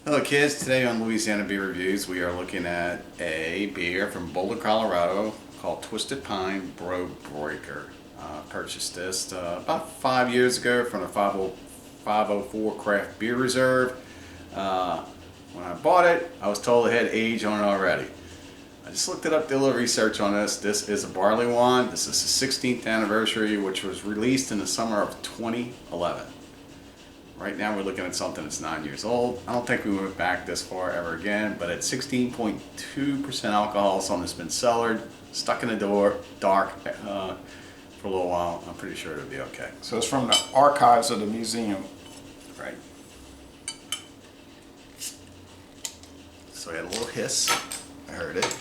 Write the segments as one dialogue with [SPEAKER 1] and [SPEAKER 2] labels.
[SPEAKER 1] Hello kids, today on Louisiana Beer Reviews we are looking at a beer from Boulder, Colorado called Twisted Pine Bough Breaker. Purchased this about 5 years ago from the 504 Craft Beer Reserve. When I bought it, I was told it had age on it already. I just looked it up, did a little research on this. This is a Barleywine. This is the 16th anniversary, which was released in the summer of 2011. Right now we're looking at something that's 9 years old. I don't think we went back this far ever again, but at 16.2% alcohol, something that's been cellared, stuck in the door, dark, for a little while. I'm pretty sure it'll be okay.
[SPEAKER 2] So it's from the archives of the museum.
[SPEAKER 1] Right. So I had a little hiss. I heard it.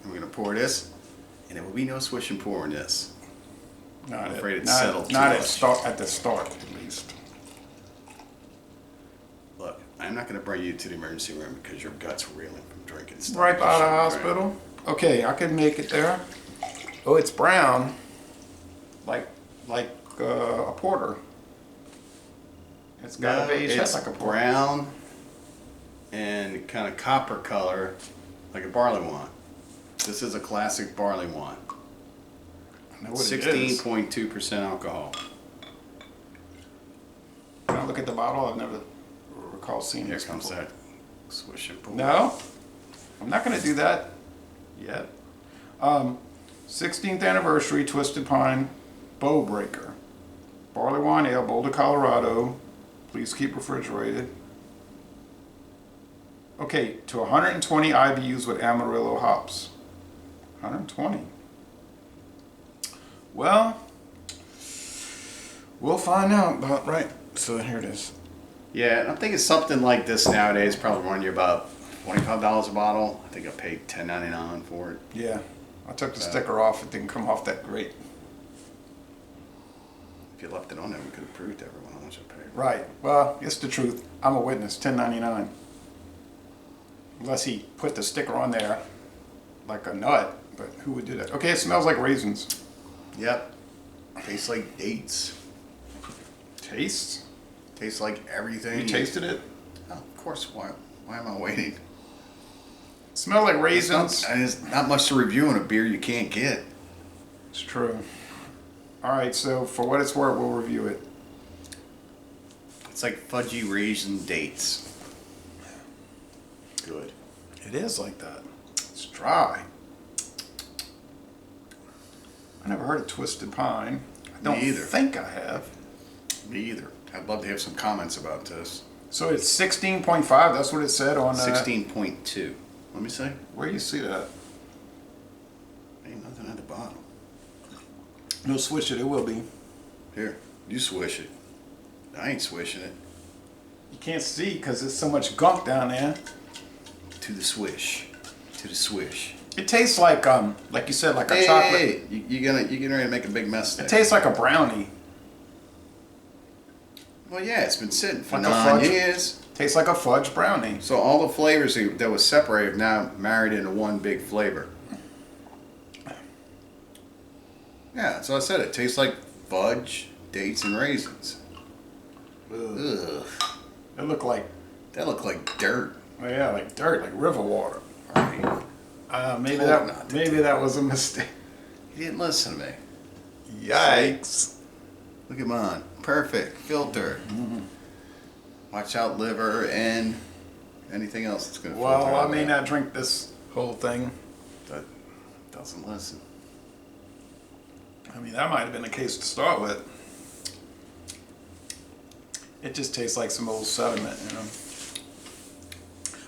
[SPEAKER 1] And we're going to pour this, and there will be no swish and pour in this. I'm afraid it's settled too much.
[SPEAKER 2] Not at the start, at least.
[SPEAKER 1] Look, I'm not going to bring you to the emergency room because your gut's reeling from drinking stuff.
[SPEAKER 2] Right by the hospital? Okay, I can make it there. Oh, it's brown. Like a porter. It's got a beige head like a porter.
[SPEAKER 1] Brown and kind of copper color like a Barleywine. This is a classic Barleywine. 16.2% alcohol.
[SPEAKER 2] Can I look at the bottle? I've never recall seeing
[SPEAKER 1] Here
[SPEAKER 2] this
[SPEAKER 1] comes
[SPEAKER 2] before.
[SPEAKER 1] that swish and pour.
[SPEAKER 2] No, I'm not going to do that yet. 16th anniversary Twisted Pine Bough Breaker. Barleywine Ale, Boulder, Colorado. Please keep refrigerated. Okay, to 120 IBUs with Amarillo hops. 120. Well, we'll find out about, right. So here it is.
[SPEAKER 1] Yeah, and I'm thinking something like this nowadays probably run you about $25 a bottle. I think I paid $10.99 for it.
[SPEAKER 2] Yeah, I took the sticker off. It didn't come off that great.
[SPEAKER 1] If you left it on there, we could have proved to everyone how much I paid.
[SPEAKER 2] Right. Well, it's the truth. I'm a witness. $10.99. Unless he put the sticker on there like a nut, but who would do that? Okay, it smells like raisins.
[SPEAKER 1] Yep. Tastes like dates.
[SPEAKER 2] Tastes?
[SPEAKER 1] Tastes like everything.
[SPEAKER 2] You tasted it?
[SPEAKER 1] Oh, of course. Why am I waiting?
[SPEAKER 2] Smell like raisins.
[SPEAKER 1] And there's not much to review in a beer you can't get.
[SPEAKER 2] It's true. All right, so for what it's worth, we'll review it.
[SPEAKER 1] It's like fudgy raisin dates. Good.
[SPEAKER 2] It is like that. It's dry. I never heard of Twisted Pine. I don't think I have.
[SPEAKER 1] Me either. I'd love to have some comments about this.
[SPEAKER 2] So it's 16.5. That's what it said on
[SPEAKER 1] 16.2. Let me see.
[SPEAKER 2] Where do you see that?
[SPEAKER 1] Ain't nothing at the bottom.
[SPEAKER 2] No, switch it. It will be.
[SPEAKER 1] Here, you swish it. I ain't swishing it.
[SPEAKER 2] You can't see because there's so much gunk down there.
[SPEAKER 1] To the swish. To the swish.
[SPEAKER 2] It tastes like you said, like a chocolate.
[SPEAKER 1] Hey, you're getting ready to make a big mess there.
[SPEAKER 2] It tastes like a brownie.
[SPEAKER 1] Well, yeah, it's been sitting for
[SPEAKER 2] Like a
[SPEAKER 1] 9
[SPEAKER 2] fudge.
[SPEAKER 1] years.
[SPEAKER 2] Tastes like a fudge brownie.
[SPEAKER 1] So all the flavors that was separated now married into one big flavor. Yeah, so I said it tastes like fudge, dates, and raisins. Ugh.
[SPEAKER 2] It looked like.
[SPEAKER 1] That looked like dirt.
[SPEAKER 2] Oh yeah, like dirt, like river water.
[SPEAKER 1] Right.
[SPEAKER 2] Maybe that was a mistake.
[SPEAKER 1] You didn't listen to me.
[SPEAKER 2] Yikes!
[SPEAKER 1] Look at mine. Perfect. Filter. Watch out, liver and anything else that's going to filter.
[SPEAKER 2] Well,
[SPEAKER 1] out
[SPEAKER 2] I may
[SPEAKER 1] that.
[SPEAKER 2] not drink this whole thing.
[SPEAKER 1] That doesn't listen.
[SPEAKER 2] I mean, that might have been the case to start with. It just tastes like some old sediment, you know.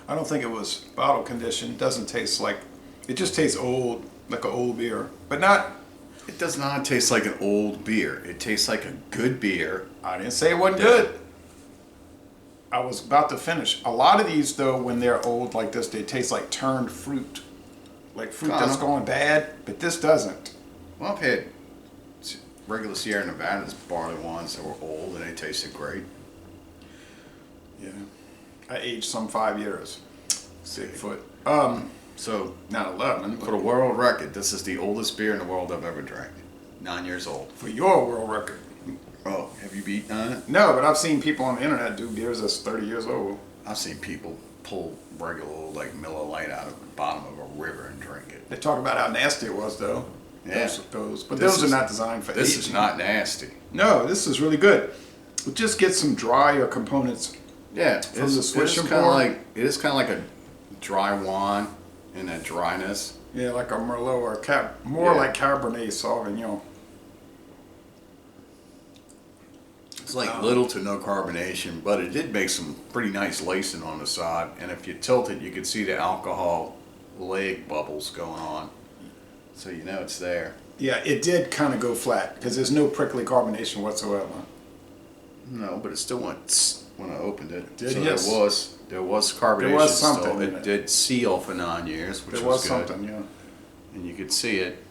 [SPEAKER 2] I don't think it was bottle conditioned. It doesn't taste like. It just tastes old, like an old beer, but not.
[SPEAKER 1] It does not taste like an old beer. It tastes like a good beer.
[SPEAKER 2] I didn't say it wasn't good. I was about to finish. A lot of these, though, when they're old like this, they taste like turned fruit. Like fruit that's going bad, but this doesn't.
[SPEAKER 1] Well, I've had regular Sierra Nevadas barley wines that were old and they tasted great.
[SPEAKER 2] Yeah. I aged some 5 years. Bigfoot. So, not 11.
[SPEAKER 1] For the world record, this is the oldest beer in the world I've ever drank. 9 years old.
[SPEAKER 2] For your world record.
[SPEAKER 1] Oh, have you beat 9?
[SPEAKER 2] No, but I've seen people on the internet do beers that's 30 years old.
[SPEAKER 1] I've seen people pull regular like Miller Lite out of the bottom of a river and drink it.
[SPEAKER 2] They talk about how nasty it was, though.
[SPEAKER 1] Yeah.
[SPEAKER 2] But those are not designed for
[SPEAKER 1] This
[SPEAKER 2] aging.
[SPEAKER 1] is not nasty.
[SPEAKER 2] No, this is really good. It just gets some drier components.
[SPEAKER 1] Yeah,
[SPEAKER 2] From the Swiss
[SPEAKER 1] kind of
[SPEAKER 2] import?
[SPEAKER 1] like it is kind of like a dry wine in that dryness.
[SPEAKER 2] Yeah, like a Merlot or more
[SPEAKER 1] Yeah.
[SPEAKER 2] like Cabernet Sauvignon.
[SPEAKER 1] It's like little to no carbonation, but it did make some pretty nice lacing on the side. And if you tilt it, you can see the alcohol leg bubbles going on. So you know it's there.
[SPEAKER 2] Yeah, it did kind of go flat because there's no prickly carbonation whatsoever.
[SPEAKER 1] No, but it still went tss when I opened it.
[SPEAKER 2] Did
[SPEAKER 1] so
[SPEAKER 2] yes.
[SPEAKER 1] there was carbonation.
[SPEAKER 2] There was something
[SPEAKER 1] still.
[SPEAKER 2] in
[SPEAKER 1] It
[SPEAKER 2] it.
[SPEAKER 1] did seal for 9 years, which
[SPEAKER 2] There
[SPEAKER 1] was
[SPEAKER 2] was
[SPEAKER 1] good.
[SPEAKER 2] something, yeah.
[SPEAKER 1] And you could see it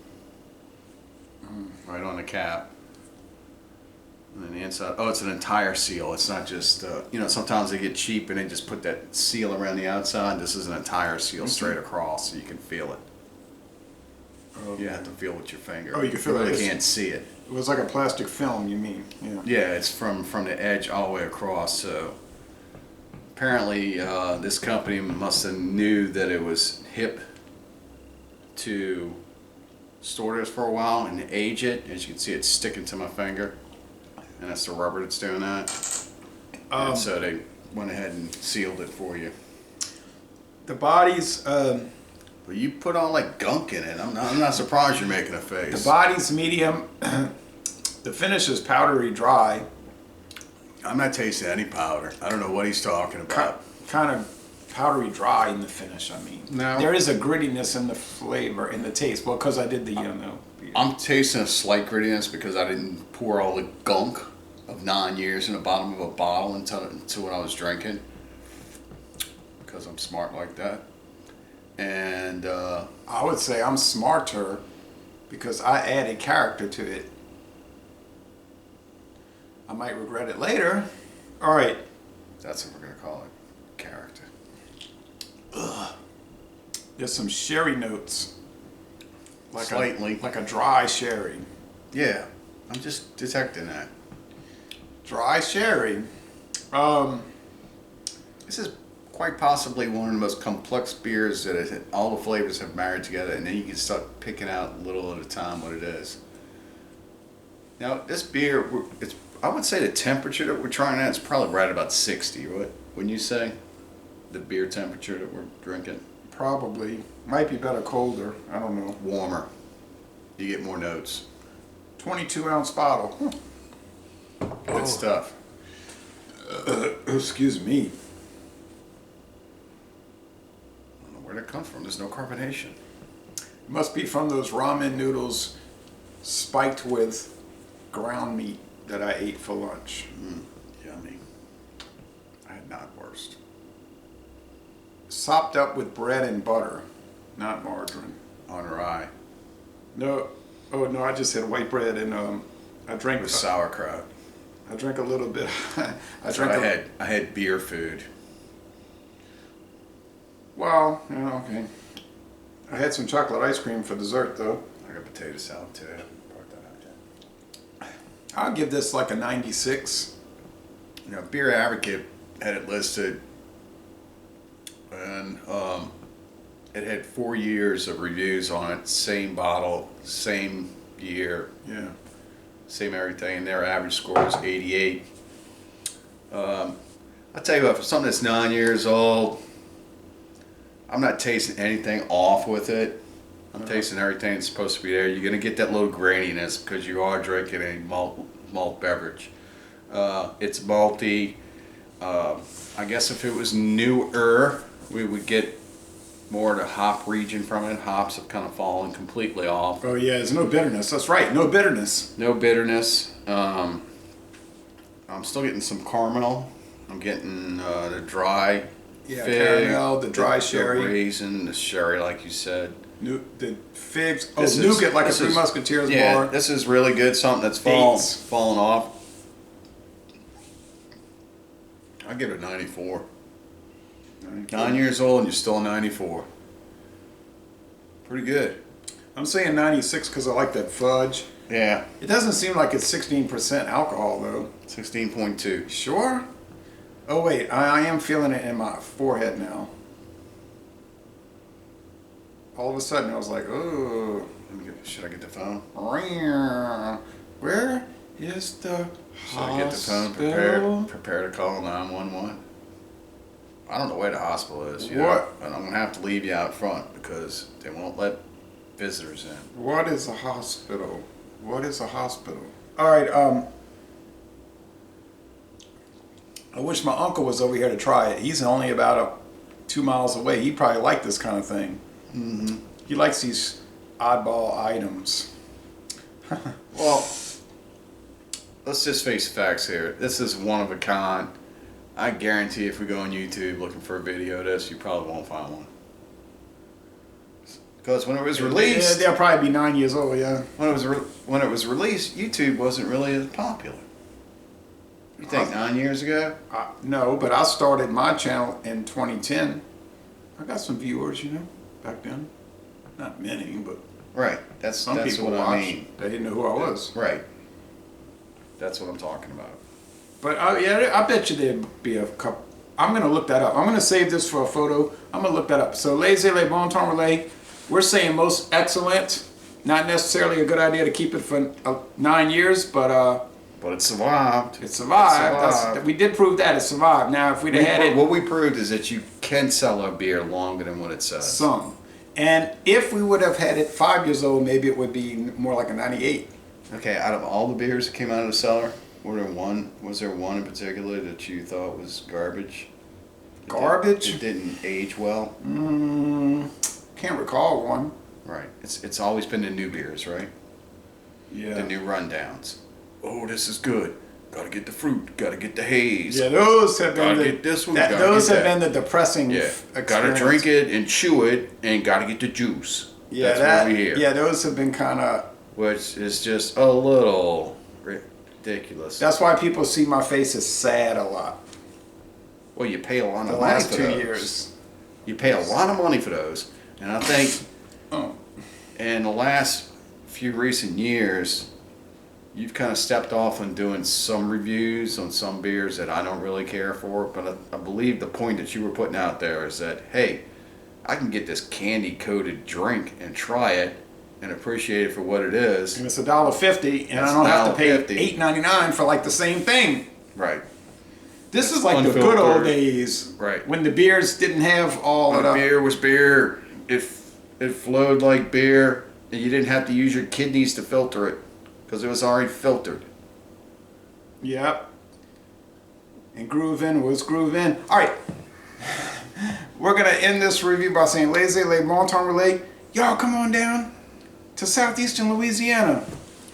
[SPEAKER 1] right on the cap. And then the inside, oh, it's an entire seal. It's not just, you know, sometimes they get cheap and they just put that seal around the outside. This is an entire seal straight across, so you can feel it. You have to feel with your finger.
[SPEAKER 2] Oh, you can feel
[SPEAKER 1] You
[SPEAKER 2] it.
[SPEAKER 1] really
[SPEAKER 2] It's-
[SPEAKER 1] can't see it.
[SPEAKER 2] It was like a plastic film, you mean? Yeah.
[SPEAKER 1] Yeah, it's from the edge all the way across. So apparently, this company must have knew that it was hip to store this for a while and age it. As you can see, it's sticking to my finger, and that's the rubber that's doing that. And so they went ahead and sealed it for you.
[SPEAKER 2] The body's
[SPEAKER 1] But you put all like gunk in it. I'm not surprised you're making a
[SPEAKER 2] the
[SPEAKER 1] face.
[SPEAKER 2] body's medium. The finish is powdery dry,
[SPEAKER 1] I'm not tasting any powder. I don't know what he's talking about.
[SPEAKER 2] kind of powdery dry in the finish. I mean,
[SPEAKER 1] No.
[SPEAKER 2] there is a grittiness in the flavor, in the taste. Well, because I did the
[SPEAKER 1] I'm tasting a slight grittiness because I didn't pour all the gunk of 9 years in the bottom of a bottle until when I was drinking. Because I'm smart like that. And
[SPEAKER 2] I would say I'm smarter because I added character to it. I might regret it later. All right.
[SPEAKER 1] that's what we're going to call it. Character.
[SPEAKER 2] There's some sherry notes.
[SPEAKER 1] Slightly.
[SPEAKER 2] Like a dry sherry.
[SPEAKER 1] Yeah. I'm just detecting that.
[SPEAKER 2] Dry sherry.
[SPEAKER 1] This is quite possibly one of the most complex beers that all the flavors have married together, and then you can start picking out little at a time what it is. Now, this beer, I would say the temperature that we're trying at is probably right about 60, right? Wouldn't you say? The beer temperature that we're drinking?
[SPEAKER 2] Probably. Might be better colder. I don't know.
[SPEAKER 1] Warmer. You get more notes.
[SPEAKER 2] 22-ounce bottle.
[SPEAKER 1] Good stuff.
[SPEAKER 2] Excuse me.
[SPEAKER 1] I don't know where that comes from. There's no carbonation.
[SPEAKER 2] It must be from those ramen noodles spiked with ground meat that I ate for lunch.
[SPEAKER 1] Yummy. I had not worst.
[SPEAKER 2] Sopped up with bread and butter, not margarine.
[SPEAKER 1] On rye.
[SPEAKER 2] No, oh no, I just had white bread and I drank
[SPEAKER 1] With sauerkraut.
[SPEAKER 2] I drank a little bit.
[SPEAKER 1] I had beer food.
[SPEAKER 2] Well, yeah, okay. I had some chocolate ice cream for dessert though.
[SPEAKER 1] I got potato salad too. I haven't brought that out yet.
[SPEAKER 2] I'll give this like a 96.
[SPEAKER 1] You know, Beer Advocate had it listed, and it had 4 years of reviews on it. Same bottle, same year,
[SPEAKER 2] Yeah.
[SPEAKER 1] same everything, and their average score was 88. I'll tell you what, for something that's 9 years old, I'm not tasting anything off with it. I'm tasting everything that's supposed to be there. You're going to get that little graininess because you are drinking a malt beverage. It's malty. I guess if it was newer, we would get more of the hop region from it. Hops have kind of fallen completely off.
[SPEAKER 2] Oh yeah, there's no bitterness. That's right, no bitterness.
[SPEAKER 1] No bitterness. I'm still getting some caramel. I'm getting the dry
[SPEAKER 2] Yeah,
[SPEAKER 1] fig,
[SPEAKER 2] caramel, the dry sherry.
[SPEAKER 1] the raisin, the sherry, like you said.
[SPEAKER 2] The figs. Oh,
[SPEAKER 1] This is-
[SPEAKER 2] nougat like a
[SPEAKER 1] this
[SPEAKER 2] Three
[SPEAKER 1] is-
[SPEAKER 2] Musketeers
[SPEAKER 1] Yeah,
[SPEAKER 2] bar.
[SPEAKER 1] this is really good. Something that's
[SPEAKER 2] Dates.
[SPEAKER 1] fallen off. I give it a 94. 9 years old and you're still a 94. Pretty good.
[SPEAKER 2] I'm saying 96 because I like that fudge.
[SPEAKER 1] Yeah,
[SPEAKER 2] It doesn't seem like it's 16% alcohol though.
[SPEAKER 1] 16.2.
[SPEAKER 2] Sure? Oh wait, I am feeling it in my forehead now. All of a sudden I was like, oh.
[SPEAKER 1] Should I get the phone?
[SPEAKER 2] Where is the
[SPEAKER 1] Should I get the phone
[SPEAKER 2] hospital?
[SPEAKER 1] prepare to call 911? I don't know where the hospital is.
[SPEAKER 2] What?
[SPEAKER 1] But I'm going to have to leave you out front because they won't let visitors in.
[SPEAKER 2] What is a hospital? What is a hospital? All right, I wish my uncle was over here to try it. He's only about 2 miles away. He'd probably like this kind of thing.
[SPEAKER 1] Mm-hmm.
[SPEAKER 2] He likes these oddball items.
[SPEAKER 1] Well, let's just face the facts here. This is one of a kind. I guarantee if we go on YouTube looking for a video of this, you probably won't find one. Because when it was released,
[SPEAKER 2] They'll probably be 9 years old, yeah.
[SPEAKER 1] when it was released, YouTube wasn't really as popular. You think 9 years ago?
[SPEAKER 2] No, but I started my channel in 2010. I got some viewers, back then. Not many, but
[SPEAKER 1] Right. That's
[SPEAKER 2] some people
[SPEAKER 1] what
[SPEAKER 2] watched.
[SPEAKER 1] I mean.
[SPEAKER 2] They didn't know who I was.
[SPEAKER 1] Right. That's what I'm talking about.
[SPEAKER 2] But yeah, I bet you there'd be a couple. I'm going to look that up. I'm going to save this for a photo. I'm going to look that up. So, Laissez Le Bon Temps Relais, we're saying most excellent. Not necessarily a good idea to keep it for 9 years, but
[SPEAKER 1] it survived.
[SPEAKER 2] it survived. We did prove that it survived. Now, if we'd had it,
[SPEAKER 1] what we proved is that you can sell a beer longer than what it says.
[SPEAKER 2] some. And if we would have had it 5 years old, maybe it would be more like a 98.
[SPEAKER 1] Okay, out of all the beers that came out of the cellar, was there one in particular that you thought was garbage?
[SPEAKER 2] Garbage?
[SPEAKER 1] It didn't age well?
[SPEAKER 2] Can't recall one.
[SPEAKER 1] Right. It's always been the new beers, right?
[SPEAKER 2] Yeah.
[SPEAKER 1] The new rundowns. Oh, this is good. Gotta get the fruit. Gotta get the haze.
[SPEAKER 2] Yeah, those have been
[SPEAKER 1] Gotta get this one.
[SPEAKER 2] those have been the depressing experience.
[SPEAKER 1] Gotta drink it and chew it and gotta get the juice.
[SPEAKER 2] Yeah,
[SPEAKER 1] That's what we hear.
[SPEAKER 2] Yeah, those have been kind of.
[SPEAKER 1] Which is just a little ridiculous.
[SPEAKER 2] That's why people see my face as sad a lot.
[SPEAKER 1] Well, you pay a lot
[SPEAKER 2] The
[SPEAKER 1] of money
[SPEAKER 2] last
[SPEAKER 1] for
[SPEAKER 2] 2
[SPEAKER 1] those.
[SPEAKER 2] years.
[SPEAKER 1] You pay a lot of money for those, and I think
[SPEAKER 2] Oh.
[SPEAKER 1] in the last few recent years, you've kind of stepped off on doing some reviews on some beers that I don't really care for. But I believe the point that you were putting out there is that, hey, I can get this candy-coated drink and try it and appreciate it for what it is.
[SPEAKER 2] And it's $1.50, and
[SPEAKER 1] That's
[SPEAKER 2] I don't have to pay
[SPEAKER 1] $1.50.
[SPEAKER 2] $8.99 for like the same thing.
[SPEAKER 1] Right.
[SPEAKER 2] This is like the good old days,
[SPEAKER 1] Right.
[SPEAKER 2] when the beers didn't have all of
[SPEAKER 1] The
[SPEAKER 2] the.
[SPEAKER 1] beer was beer. It flowed like beer, and you didn't have to use your kidneys to filter it because it was already filtered.
[SPEAKER 2] Yep. And groove in was groove in. All right. We're going to end this review by saying, Laissez Le Bon Temps Relais, y'all come on down to southeastern Louisiana.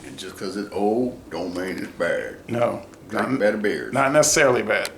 [SPEAKER 1] And just because it's old, don't mean it's bad.
[SPEAKER 2] No.
[SPEAKER 1] Drink better beers.
[SPEAKER 2] Not necessarily bad.